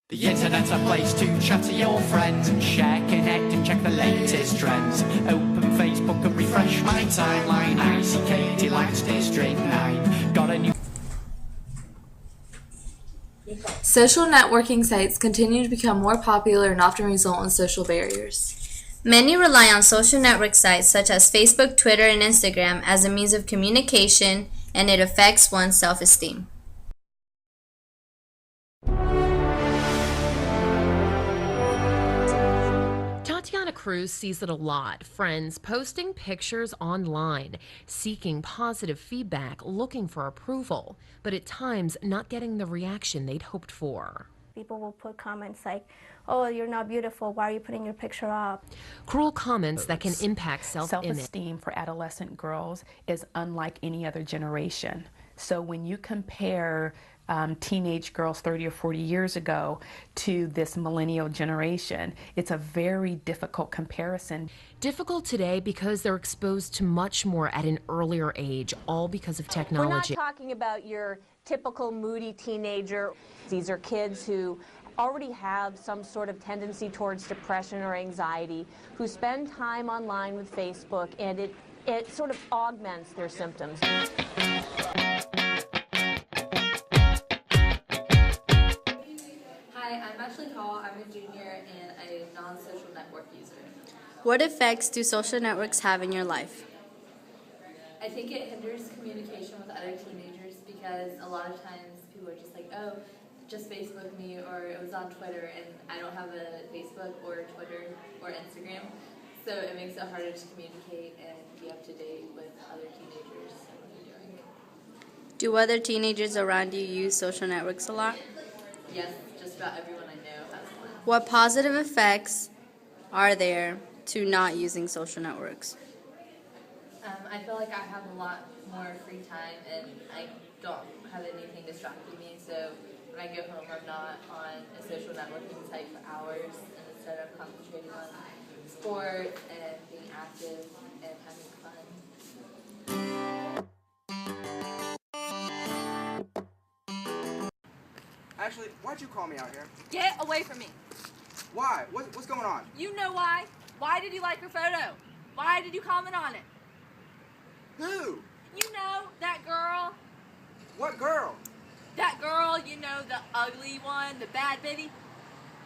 The internet's a place to chat to your friends and share, connect and check the latest trends. Open Facebook and refresh my timeline. I see Katie likes District 9. Got a new... Social networking sites continue to become more popular and often result in social barriers. Many rely on social network sites such as Facebook, Twitter, and Instagram as a means of communication, and it affects one's self-esteem. Tatiana Cruz sees it a lot. Friends posting pictures online, seeking positive feedback, looking for approval, but at times not getting the reaction they'd hoped for. People will put comments like, "Oh, you're not beautiful. Why are you putting your picture up?" Cruel comments that can impact self-image. Self-esteem for adolescent girls is unlike any other generation. So when you compare teenage girls 30 or 40 years ago to this millennial generation, it's a very difficult comparison. Difficult today because they're exposed to much more at an earlier age, all because of technology. We're not talking about your typical moody teenager. These are kids who already have some sort of tendency towards depression or anxiety, who spend time online with Facebook, and it sort of augments their symptoms. Hi, I'm Ashley Hall. I'm a junior and a non-social network user. What effects do social networks have in your life? I think it hinders communication with other teenagers because a lot of times people are just like, oh, just Facebook me, or it was on Twitter, and I don't have a Facebook or Twitter or Instagram, so it makes it harder to communicate and be up to date with other teenagers and what they're doing. Do other teenagers around you use social networks a lot? Yes, just about everyone I know has one. What positive effects are there to not using social networks? I feel like I have a lot more free time and I don't have anything distracting me, so when I go home I'm not on a social networking site for hours, and instead I'm concentrating on sport and being active and having fun. Ashley, why'd you call me out here? Get away from me. Why? What's going on? You know why. Why did you like her photo? Why did you comment on it? Who? You know, that girl. What girl? That girl, you know, the ugly one, the bad bitty.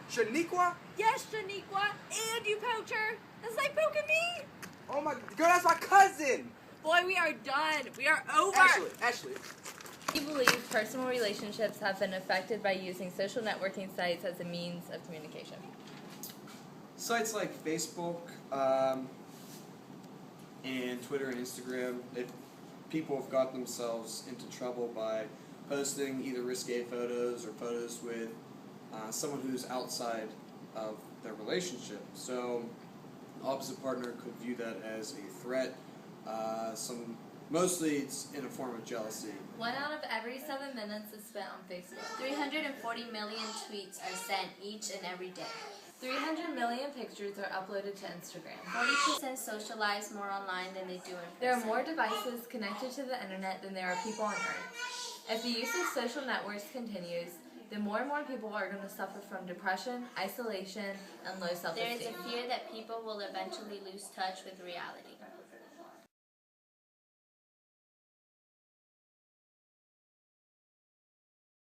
Shaniqua? Yes, Shaniqua. And you poked her. That's like poking me. Oh my, girl, that's my cousin. Boy, we are done. We are over. Ashley. I believe personal relationships have been affected by using social networking sites as a means of communication. Sites like Facebook and Twitter and Instagram, people have got themselves into trouble by posting either risque photos or photos with someone who's outside of their relationship. So, opposite partner could view that as a threat. Mostly it's in a form of jealousy. 1 out of every 7 minutes is spent on Facebook. 340 million tweets are sent each and every day. 300 million pictures are uploaded to Instagram. 40% socialize more online than they do in person. There are more devices connected to the internet than there are people on Earth. If the use of social networks continues, then more and more people are going to suffer from depression, isolation, and low self-esteem. There is a fear that people will eventually lose touch with reality.